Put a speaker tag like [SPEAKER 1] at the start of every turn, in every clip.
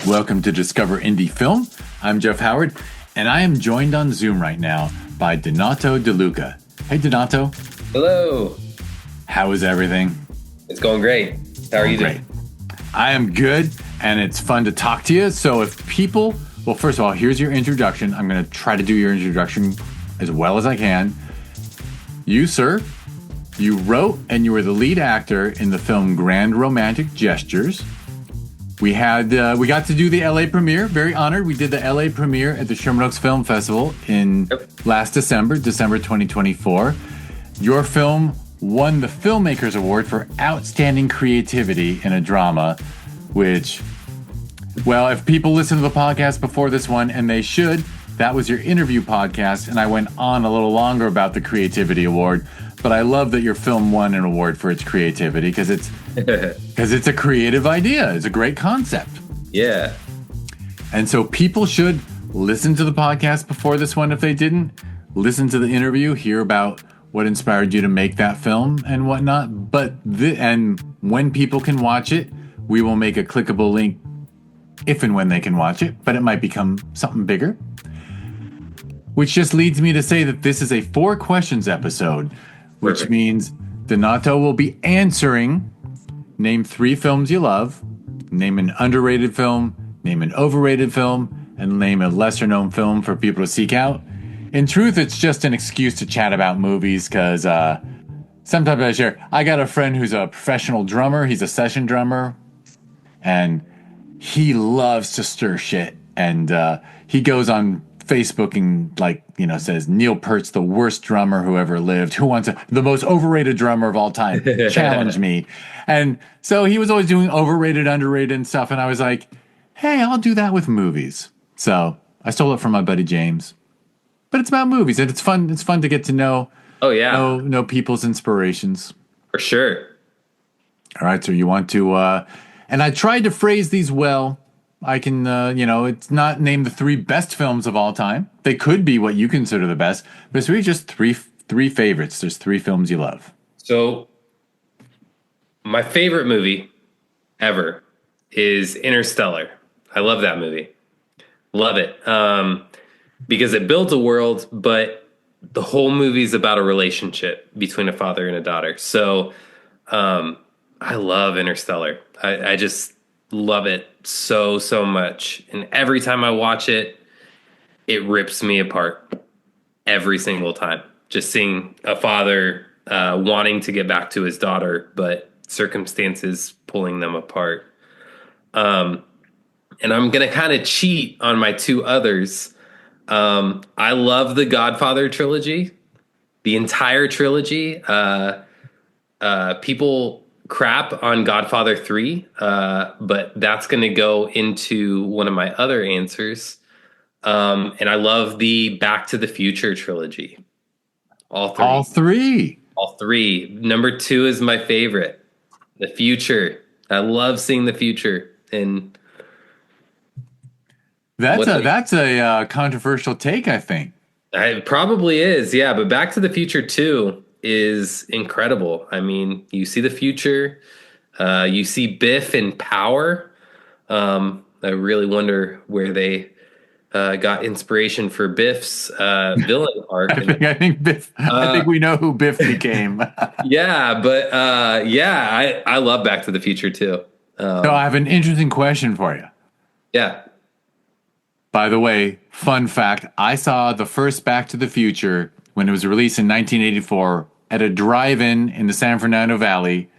[SPEAKER 1] Welcome to Discover Indie Film. I'm Jeff Howard, and I am joined on Zoom right now by Donato De Luca. Hey, Donato.
[SPEAKER 2] Hello.
[SPEAKER 1] How is everything?
[SPEAKER 2] It's going great. How are you
[SPEAKER 1] Great.
[SPEAKER 2] doing?
[SPEAKER 1] I am good, and it's fun to talk to you. So if people, well, first of all, here's your introduction. I'm going to try to do your introduction as well as I can. You, sir, you wrote and you were the lead actor in the film Grand Romantic Gestures. We got to do the LA premiere. Very honored. We did the LA premiere at the Sherman Oaks Film Festival in last December 2024. Your film won the Filmmakers Award for Outstanding Creativity in a Drama, which, well, if people listen to the podcast before this one, and they should, that was your interview podcast, and I went on a little longer about the Creativity Award. But I love that your film won an award for its creativity because it's a creative idea. It's a great concept.
[SPEAKER 2] Yeah.
[SPEAKER 1] And so people should listen to the podcast before this one if they didn't. Listen to the interview, hear about what inspired you to make that film and whatnot. And when people can watch it, we will make a clickable link if and when they can watch it. But it might become something bigger. Which just leads me to say that this is a 4 questions episode. Which
[SPEAKER 2] Perfect.
[SPEAKER 1] means Donato will be answering, name 3 films you love, name an underrated film, name an overrated film, and name a lesser known film for people to seek out. In truth, it's just an excuse to chat about movies because sometimes I got a friend who's a professional drummer. He's a session drummer, and he loves to stir shit. And he goes on Facebook and says Neil Peart's the worst drummer who ever lived. Who wants the most overrated drummer of all time? Challenge me. And so he was always doing overrated, underrated and stuff. And I was like, hey, I'll do that with movies. So I stole it from my buddy James. But it's about movies and it's fun. It's fun to get to know. Oh yeah, know people's inspirations
[SPEAKER 2] For sure.
[SPEAKER 1] All right, so you want to, and I tried to phrase these well. I can, it's not name the 3 best films of all time. They could be what you consider the best, but it's really just three favorites. There's 3 films you love.
[SPEAKER 2] So my favorite movie ever is Interstellar. I love that movie. Love it. Because it builds a world, but the whole movie is about a relationship between a father and a daughter. So I love Interstellar. I just love it so much. And every time I watch it, it rips me apart every single time. Just seeing a father wanting to get back to his daughter, but circumstances pulling them apart. And I'm going to kind of cheat on my 2 others. I love the Godfather trilogy, the entire trilogy. People crap on Godfather 3, but that's going to go into one of my other answers. And I love the Back to the Future trilogy. All 3. All 3. Number 2 is my favorite. The Future. I love seeing the future. And
[SPEAKER 1] that's a controversial take, I think.
[SPEAKER 2] It probably is, yeah. But Back to the Future 2 is incredible. I mean, you see the future, you see Biff in power. I really wonder where they got inspiration for Biff's villain arc.
[SPEAKER 1] I think we know who Biff became.
[SPEAKER 2] Yeah, but I love Back to the Future too.
[SPEAKER 1] So I have an interesting question for you.
[SPEAKER 2] Yeah.
[SPEAKER 1] By the way, fun fact, I saw the first Back to the Future when it was released in 1984 at a drive-in in the San Fernando Valley.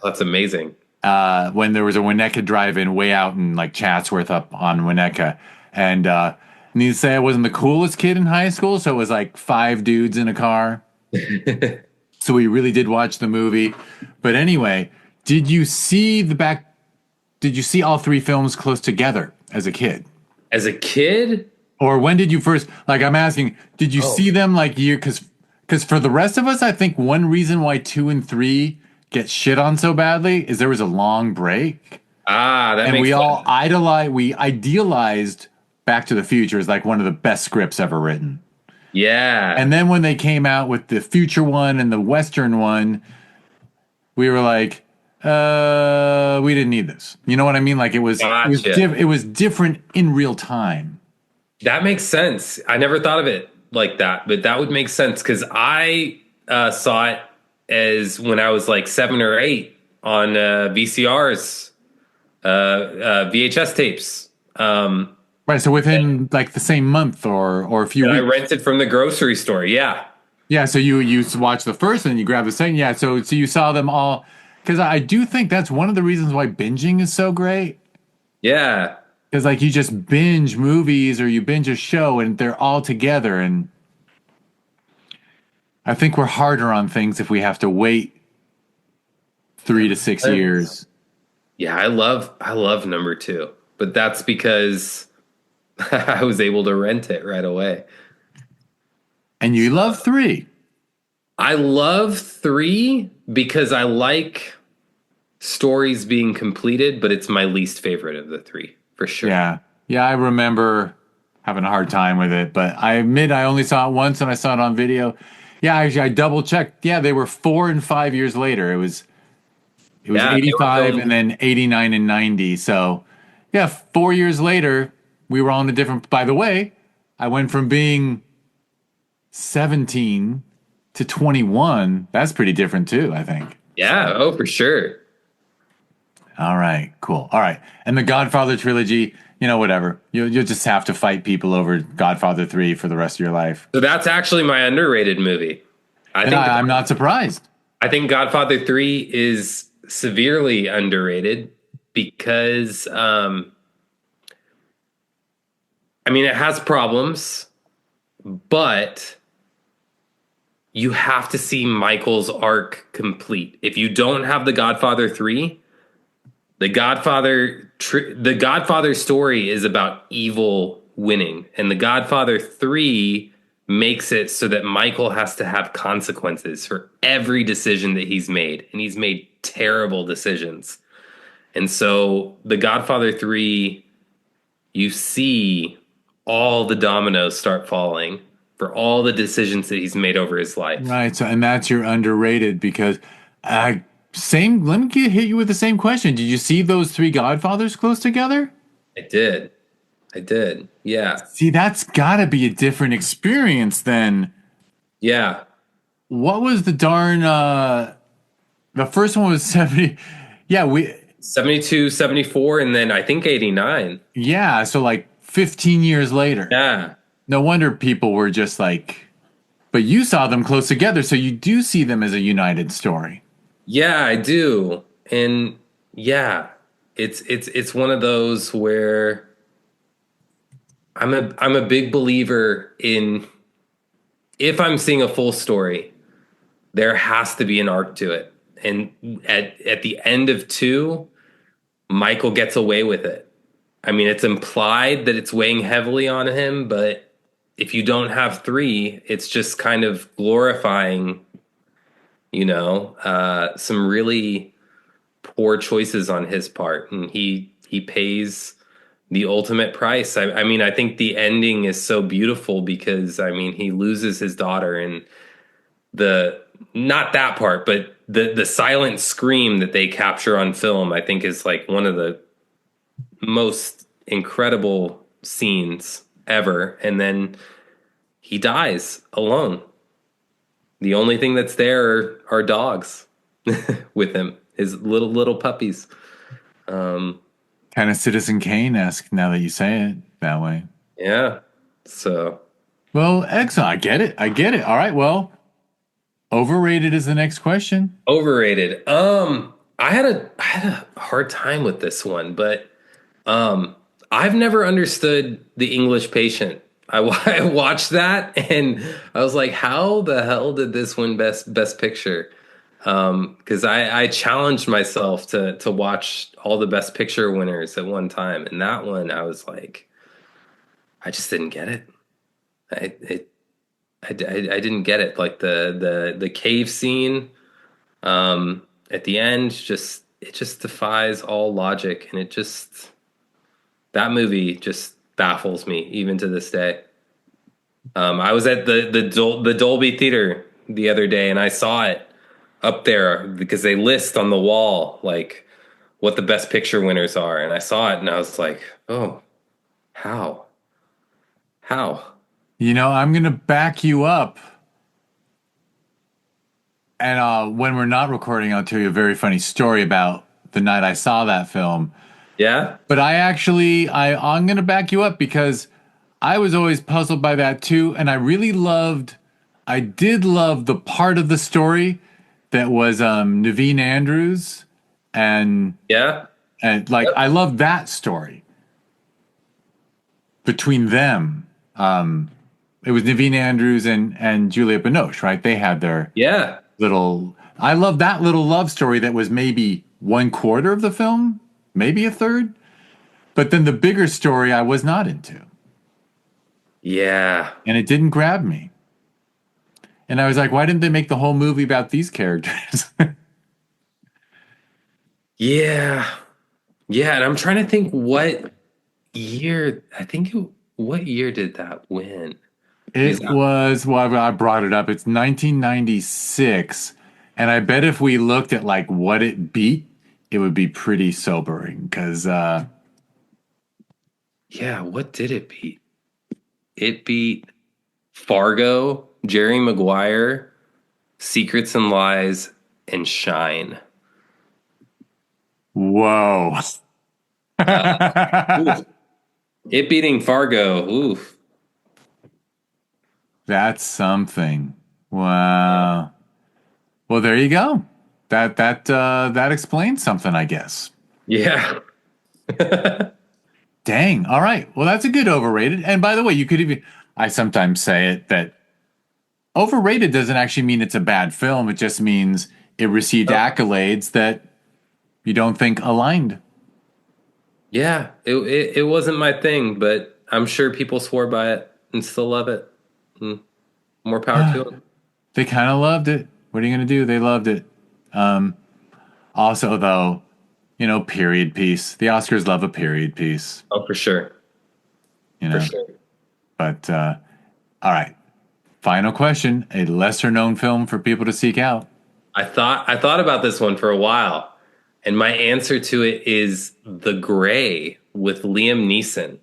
[SPEAKER 2] That's amazing.
[SPEAKER 1] When there was a Winnetka drive-in way out in like Chatsworth up on Winnetka. And need to say I wasn't the coolest kid in high school, so it was like 5 dudes in a car. So we really did watch the movie. But anyway, did you see all 3 films close together as a kid?
[SPEAKER 2] As a kid?
[SPEAKER 1] Or when did you first, like I'm asking, did you see them like because for the rest of us, I think one reason why 2 and 3 get shit on so badly is there was a long break.
[SPEAKER 2] That makes sense.
[SPEAKER 1] And we idealized Back to the Future as like one of the best scripts ever written.
[SPEAKER 2] Yeah.
[SPEAKER 1] And then when they came out with the future one and the Western one, we were like, we didn't need this. You know what I mean? Like
[SPEAKER 2] Gotcha.
[SPEAKER 1] it was different in real time.
[SPEAKER 2] That makes sense. I never thought of it like that, but that would make sense because I saw it as when I was like 7 or 8 on VCRs, VHS tapes.
[SPEAKER 1] Right. So within like the same month or a few
[SPEAKER 2] That I
[SPEAKER 1] weeks.
[SPEAKER 2] rented from the grocery store. Yeah.
[SPEAKER 1] Yeah. So you watch the first and you grab the second. Yeah. So you saw them all because I do think that's one of the reasons why binging is so great.
[SPEAKER 2] Yeah.
[SPEAKER 1] Because like you just binge movies or you binge a show and they're all together. And I think we're harder on things if we have to wait 3 to 6 years.
[SPEAKER 2] Yeah, I love number 2, but that's because I was able to rent it right away.
[SPEAKER 1] And you love three.
[SPEAKER 2] I love 3 because I like stories being completed, but it's my least favorite of the 3 for sure.
[SPEAKER 1] Yeah. Yeah, I remember having a hard time with it, but I admit I only saw it once and I saw it on video. Yeah, actually I double checked. Yeah, they were 4 and 5 years later. It was
[SPEAKER 2] Yeah, they were
[SPEAKER 1] 85 and
[SPEAKER 2] filmed.
[SPEAKER 1] then 89 and 90. So yeah, 4 years later, we were on a different by the way, I went from being 17 to 21. That's pretty different too, I think.
[SPEAKER 2] Yeah, oh for sure.
[SPEAKER 1] All right, cool. All right. And the Godfather trilogy, whatever. You'll just have to fight people over Godfather 3 for the rest of your life.
[SPEAKER 2] So that's actually my underrated movie. I
[SPEAKER 1] And
[SPEAKER 2] think
[SPEAKER 1] I'm not surprised.
[SPEAKER 2] I think Godfather 3 is severely underrated because I mean it has problems, but you have to see Michael's arc complete. If you don't have The Godfather 3, the Godfather story is about evil winning, and The Godfather 3 makes it so that Michael has to have consequences for every decision that he's made, and he's made terrible decisions. And so The Godfather 3, you see all the dominoes start falling for all the decisions that he's made over his life.
[SPEAKER 1] Right. So, and that's your underrated because same. Let me hit you with the same question. Did you see those three Godfathers close together?
[SPEAKER 2] I did. I did. Yeah.
[SPEAKER 1] See, that's got to be a different experience than
[SPEAKER 2] Yeah.
[SPEAKER 1] what was the darn. The first one was 70. Yeah,
[SPEAKER 2] 72, 74, and then I think 89.
[SPEAKER 1] yeah. So like 15 years later.
[SPEAKER 2] Yeah.
[SPEAKER 1] No wonder people were just like, but you saw them close together, so you do see them as a united story.
[SPEAKER 2] Yeah, I do. And yeah, it's one of those where I'm a big believer in if I'm seeing a full story, there has to be an arc to it. And at the end of 2, Michael gets away with it. I mean, it's implied that it's weighing heavily on him, but if you don't have 3, it's just kind of glorifying, some really poor choices on his part, and he pays the ultimate price. I mean, I think the ending is so beautiful because I mean, he loses his daughter, and the not that part, but the silent scream that they capture on film, I think is like one of the most incredible scenes ever. And then he dies alone. The only thing that's there are dogs with him, his little puppies.
[SPEAKER 1] Kind of Citizen Kane-esque now that you say it that way.
[SPEAKER 2] Yeah. So
[SPEAKER 1] Well, excellent. I get it. I get it. All right. Well, overrated is the next question.
[SPEAKER 2] overrated. I had a hard time with this one, but I've never understood The English Patient. I watched that and I was like, how the hell did this win best picture? Because I challenged myself to watch all the best picture winners at one time, and that one I was like, I just didn't get it. I didn't get it. Like the cave scene at the end, it just defies all logic, and that movie just baffles me even to this day. I was at the Dolby Theater the other day, and I saw it up there because they list on the wall like what the best picture winners are, and I saw it and I was like, oh, how, how?
[SPEAKER 1] I'm going to back you up. And when we're not recording, I'll tell you a very funny story about the night I saw that film.
[SPEAKER 2] Yeah,
[SPEAKER 1] But I'm going to back you up because I was always puzzled by that too. And I did love the part of the story that was Naveen Andrews and,
[SPEAKER 2] yeah,
[SPEAKER 1] I
[SPEAKER 2] yep,
[SPEAKER 1] love that story between them. It was Naveen Andrews and Julia Binoche, right? They had their
[SPEAKER 2] yeah,
[SPEAKER 1] I love that little love story that was maybe one quarter of the film, maybe a third. But then the bigger story I was not into,
[SPEAKER 2] yeah,
[SPEAKER 1] and it didn't grab me. And I was like, why didn't they make the whole movie about these characters?
[SPEAKER 2] yeah, yeah. And I'm trying to think what year. What year did that win? Because
[SPEAKER 1] It was, well, I brought it up. It's 1996. And I bet if we looked at like what it beat, it would be pretty sobering because
[SPEAKER 2] yeah, what did it beat? It beat Fargo, Jerry Maguire, Secrets and Lies, and Shine.
[SPEAKER 1] whoa.
[SPEAKER 2] Oof. It beating Fargo. Oof.
[SPEAKER 1] That's something. Wow. Well, there you go. That explains something, I guess.
[SPEAKER 2] Yeah.
[SPEAKER 1] Dang. All right. Well, that's a good overrated. And by the way, you could even I sometimes say it that overrated doesn't actually mean it's a bad film. It just means it received accolades that you don't think aligned.
[SPEAKER 2] Yeah. It wasn't my thing, but I'm sure people swore by it and still love it. Mm, more power to them.
[SPEAKER 1] They kind of loved it. What are you going to do? They loved it. Um, Also, though, period piece. The Oscars love a period piece.
[SPEAKER 2] Oh, for sure.
[SPEAKER 1] You
[SPEAKER 2] For
[SPEAKER 1] know.
[SPEAKER 2] sure.
[SPEAKER 1] But all right. Final question: a lesser known film for people to seek out.
[SPEAKER 2] I thought about this one for a while, and my answer to it is The Gray with Liam Neeson.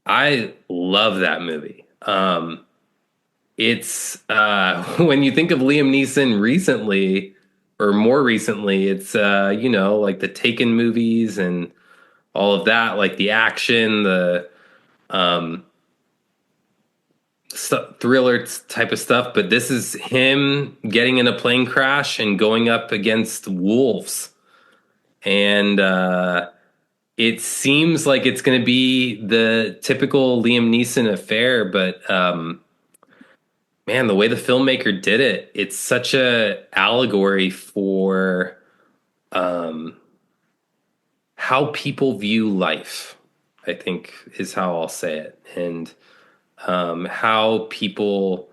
[SPEAKER 2] I love that movie. It's when you think of Liam Neeson recently or more recently, it's like the Taken movies and all of that, like the action, the um, thriller type of stuff. But this is him getting in a plane crash and going up against wolves, and it seems like it's going to be the typical Liam Neeson affair, but man, the way the filmmaker did it, it's such a allegory for um, how people view life, I think is how I'll say it. And how people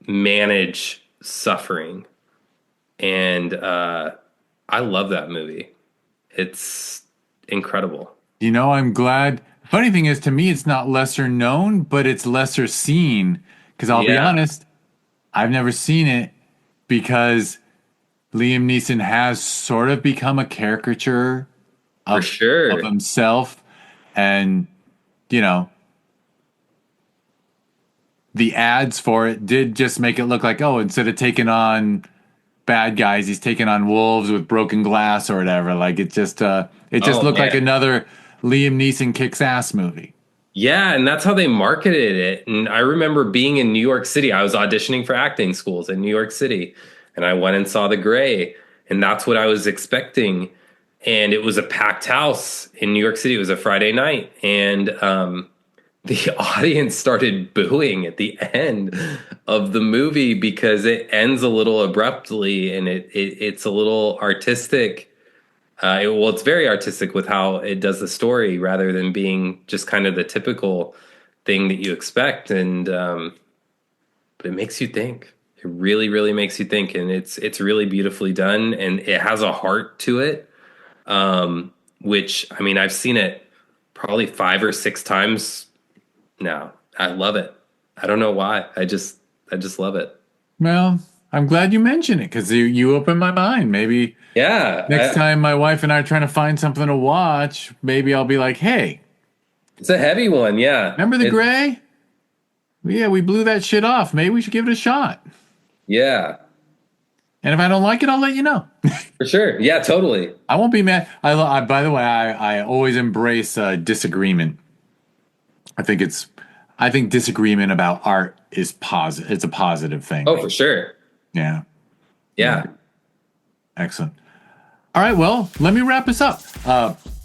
[SPEAKER 2] manage suffering. And I love that movie. It's incredible.
[SPEAKER 1] I'm glad. Funny thing is, to me, it's not lesser known, but it's lesser seen. Because I'll be
[SPEAKER 2] Yeah,
[SPEAKER 1] honest, I've never seen it because Liam Neeson has sort of become a caricature
[SPEAKER 2] for
[SPEAKER 1] of
[SPEAKER 2] sure.
[SPEAKER 1] himself, and you know the ads for it did just make it look like, oh, instead of taking on bad guys, he's taking on wolves with broken glass or whatever. Like it just
[SPEAKER 2] Oh,
[SPEAKER 1] looked like
[SPEAKER 2] man.
[SPEAKER 1] another Liam Neeson kicks ass movie.
[SPEAKER 2] Yeah, and that's how they marketed it. And I remember being in New York City. I was auditioning for acting schools in New York City, and I went and saw The Gray, and that's what I was expecting. And it was a packed house in New York City. It was a Friday night, and the audience started booing at the end of the movie because it ends a little abruptly, and it's a little artistic. Well, it's very artistic with how it does the story rather than being just kind of the typical thing that you expect. And but it makes you think. It really, really makes you think, and it's really beautifully done, and it has a heart to it. Which I mean, I've seen it probably 5 or 6 times now. I love it. I don't know why. I just love it.
[SPEAKER 1] Well, I'm glad you mentioned it because you opened my mind. Maybe
[SPEAKER 2] Yeah.
[SPEAKER 1] next time my wife and I are trying to find something to watch, maybe I'll be like, hey,
[SPEAKER 2] It's a heavy one. Yeah.
[SPEAKER 1] remember The Gray? Yeah, we blew that shit off. Maybe we should give it a shot.
[SPEAKER 2] Yeah.
[SPEAKER 1] And if I don't like it, I'll let you know.
[SPEAKER 2] For sure. Yeah, totally.
[SPEAKER 1] I won't be mad. By the way, I always embrace disagreement. I think disagreement about art is positive. It's a positive thing.
[SPEAKER 2] Oh, for sure.
[SPEAKER 1] Yeah.
[SPEAKER 2] Yeah.
[SPEAKER 1] Excellent. All right. Well, let me wrap this up.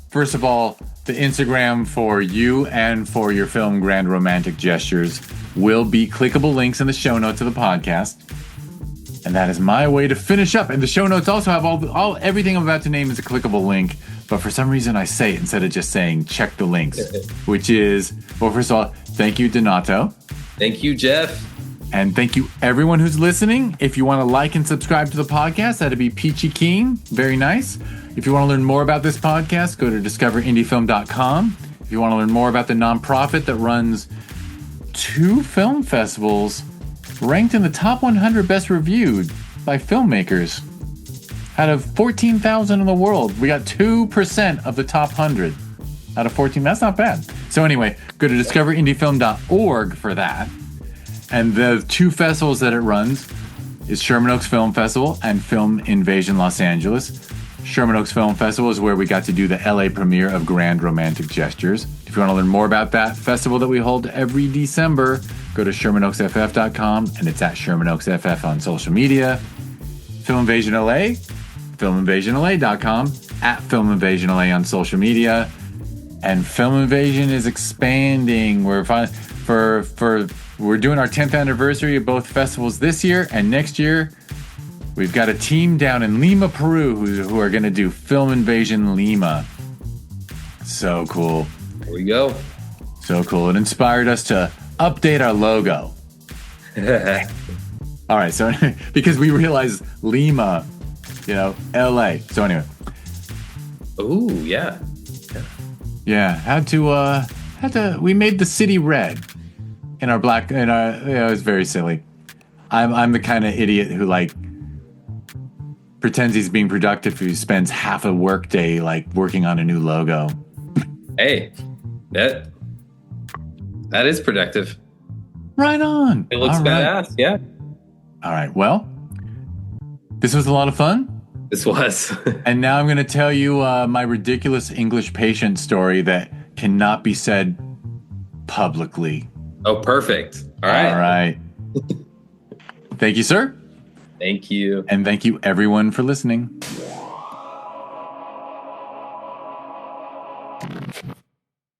[SPEAKER 1] First of all, the Instagram for you and for your film Grand Romantic Gestures will be clickable links in the show notes of the podcast. And that is my way to finish up. And the show notes also have everything I'm about to name is a clickable link. But for some reason, I say it instead of just saying check the links, which is, well, first of all, thank you, Donato.
[SPEAKER 2] Thank you, Jeff.
[SPEAKER 1] And thank you, everyone who's listening. If you want to like and subscribe to the podcast, that'd be peachy keen. Very nice. If you want to learn more about this podcast, go to discoverindiefilm.com. If you want to learn more about the nonprofit that runs 2 film festivals ranked in the top 100 best reviewed by filmmakers. Out of 14,000 in the world, we got 2% of the top 100 out of 14. That's not bad. So anyway, go to discoverindiefilm.org for that. And the 2 festivals that it runs is Sherman Oaks Film Festival and Film Invasion Los Angeles. Sherman Oaks Film Festival is where we got to do the LA premiere of Grand Romantic Gestures. If you want to learn more about that festival that we hold every December, go to ShermanOaksFF.com, and it's at Sherman Oaks FF on social media. Film Invasion LA, FilmInvasionLA.com, at Film Invasion LA on social media. And Film Invasion is expanding. We're doing our 10th anniversary of both festivals this year, and next year we've got a team down in Lima, Peru, who are going to do Film Invasion Lima. So cool.
[SPEAKER 2] There we go.
[SPEAKER 1] So cool. It inspired us to update our logo. All right. So because we realized Lima, LA. So anyway.
[SPEAKER 2] Ooh, yeah.
[SPEAKER 1] Yeah. We made the city red in our black, it was very silly. I'm the kind of idiot who pretends he's being productive who spends half a work day working on a new logo.
[SPEAKER 2] Hey, that is productive.
[SPEAKER 1] Right on.
[SPEAKER 2] It looks badass. Yeah.
[SPEAKER 1] All right. Well, this was a lot of fun.
[SPEAKER 2] This was.
[SPEAKER 1] And now I'm going to tell you my ridiculous English patient story that cannot be said publicly.
[SPEAKER 2] Oh, perfect. All right.
[SPEAKER 1] All right. Thank you, sir.
[SPEAKER 2] Thank you.
[SPEAKER 1] And thank you, everyone, for listening.